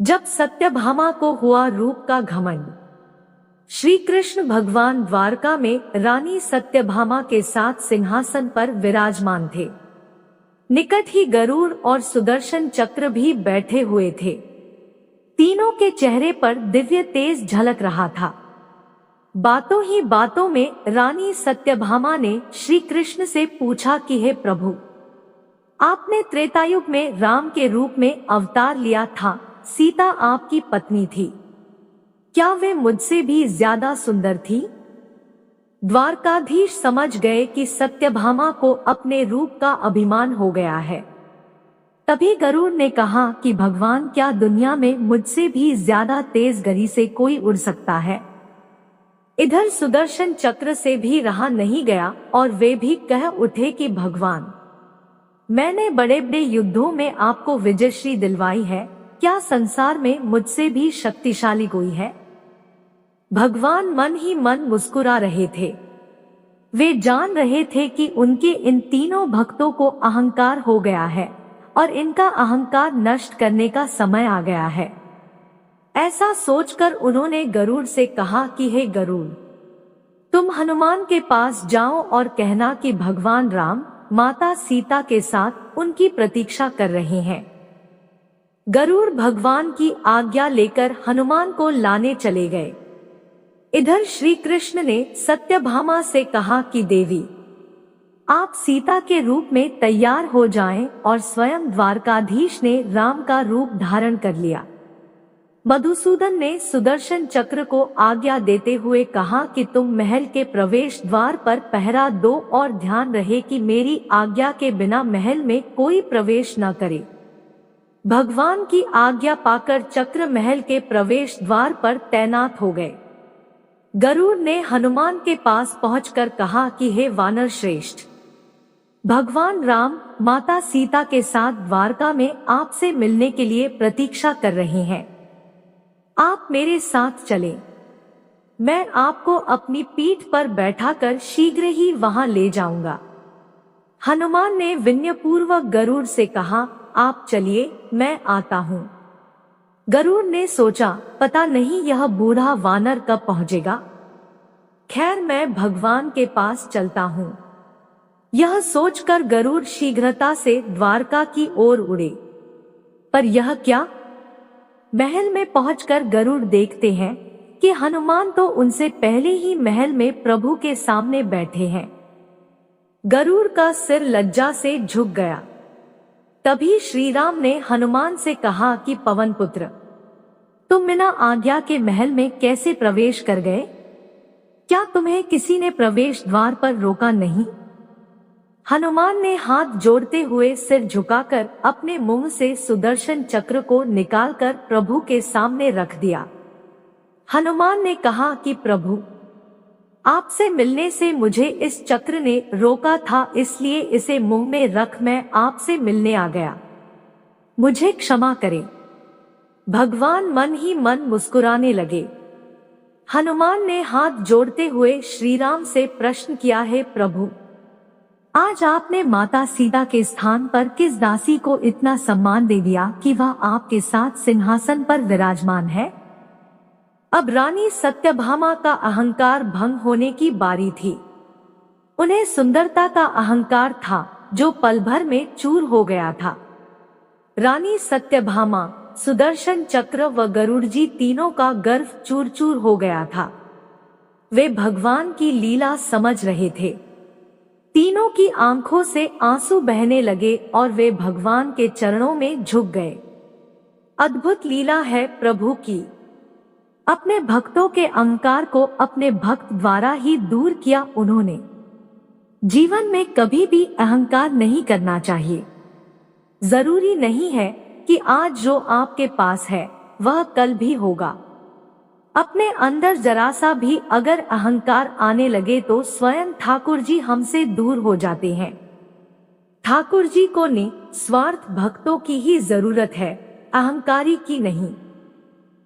जब सत्यभामा को हुआ रूप का घमंड। श्री कृष्ण भगवान द्वारका में रानी सत्यभामा के साथ सिंहासन पर विराजमान थे। निकट ही गरुड़ और सुदर्शन चक्र भी बैठे हुए थे। तीनों के चेहरे पर दिव्य तेज झलक रहा था। बातों ही बातों में रानी सत्यभामा ने श्री कृष्ण से पूछा कि हे प्रभु, आपने त्रेतायुग में राम के रूप में अवतार लिया था। सीता आपकी पत्नी थी, क्या वे मुझसे भी ज्यादा सुंदर थी? द्वारकाधीश समझ गए कि सत्यभामा को अपने रूप का अभिमान हो गया है। तभी गरुड़ ने कहा कि भगवान, क्या दुनिया में मुझसे भी ज्यादा तेज गति से कोई उड़ सकता है? इधर सुदर्शन चक्र से भी रहा नहीं गया और वे भी कह उठे कि भगवान, मैंने बड़े बड़े युद्धों में आपको विजयश्री दिलवाई है, क्या संसार में मुझसे भी शक्तिशाली कोई है? भगवान मन ही मन मुस्कुरा रहे थे। वे जान रहे थे कि उनके इन तीनों भक्तों को अहंकार हो गया है और इनका अहंकार नष्ट करने का समय आ गया है। ऐसा सोचकर उन्होंने गरुड़ से कहा कि हे गरुड़, तुम हनुमान के पास जाओ और कहना कि भगवान राम माता सीता के साथ उनकी प्रतीक्षा कर रहे हैं। गरुड़ भगवान की आज्ञा लेकर हनुमान को लाने चले गए। इधर श्री कृष्ण ने सत्यभामा से कहा कि देवी, आप सीता के रूप में तैयार हो जाएं, और स्वयं द्वारकाधीश ने राम का रूप धारण कर लिया। मधुसूदन ने सुदर्शन चक्र को आज्ञा देते हुए कहा कि तुम महल के प्रवेश द्वार पर पहरा दो और ध्यान रहे कि मेरी आज्ञा के बिना महल में कोई प्रवेश न करे। भगवान की आज्ञा पाकर चक्र महल के प्रवेश द्वार पर तैनात हो गए। गरुड़ ने हनुमान के पास पहुंचकर कहा कि हे वानर श्रेष्ठ, भगवान राम माता सीता के साथ द्वारका में आपसे मिलने के लिए प्रतीक्षा कर रहे हैं। आप मेरे साथ चलें। मैं आपको अपनी पीठ पर बैठाकर शीघ्र ही वहां ले जाऊंगा। हनुमान ने विनयपूर्वक गरुड़ से कहा, आप चलिए, मैं आता हूँ। गरुड़ ने सोचा, पता नहीं यह बूढ़ा वानर कब पहुँचेगा। खैर, मैं भगवान के पास चलता हूँ। यह सोचकर गरुड़ शीघ्रता से द्वारका की ओर उड़े। पर यह क्या? महल में पहुंचकर गरुड़ देखते हैं कि हनुमान तो उनसे पहले ही महल में प्रभु के सामने बैठे हैं। गरुड़ का सिर लज्जा से झुक गया। तभी श्री राम ने हनुमान से कहा कि पवन पुत्र, तुम बिना आज्ञा के महल में कैसे प्रवेश कर गए? क्या तुम्हें किसी ने प्रवेश द्वार पर रोका नहीं? हनुमान ने हाथ जोड़ते हुए सिर झुकाकर अपने मुंह से सुदर्शन चक्र को निकालकर प्रभु के सामने रख दिया। हनुमान ने कहा कि प्रभु, आपसे मिलने से मुझे इस चक्र ने रोका था, इसलिए इसे मुंह में रख मैं आपसे मिलने आ गया। मुझे क्षमा करें। भगवान मन ही मन मुस्कुराने लगे। हनुमान ने हाथ जोड़ते हुए श्री राम से प्रश्न किया, है प्रभु, आज आपने माता सीता के स्थान पर किस दासी को इतना सम्मान दे दिया कि वह आपके साथ सिंहासन पर विराजमान है? अब रानी सत्यभामा का अहंकार भंग होने की बारी थी। उन्हें सुंदरता का अहंकार था जो पल भर में चूर हो गया था। रानी सत्यभामा, सुदर्शन चक्र व गरुड़ जी तीनों का गर्व चूर चूर हो गया था। वे भगवान की लीला समझ रहे थे। तीनों की आंखों से आंसू बहने लगे और वे भगवान के चरणों में झुक गए। अद्भुत लीला है प्रभु की। अपने भक्तों के अहंकार को अपने भक्त द्वारा ही दूर किया उन्होंने। जीवन में कभी भी अहंकार नहीं करना चाहिए। जरूरी नहीं है कि आज जो आपके पास है वह कल भी होगा। अपने अंदर जरा सा भी अगर अहंकार आने लगे तो स्वयं ठाकुर जी हमसे दूर हो जाते हैं। ठाकुर जी को निस्वार्थ भक्तों की ही जरूरत है, अहंकारी की नहीं।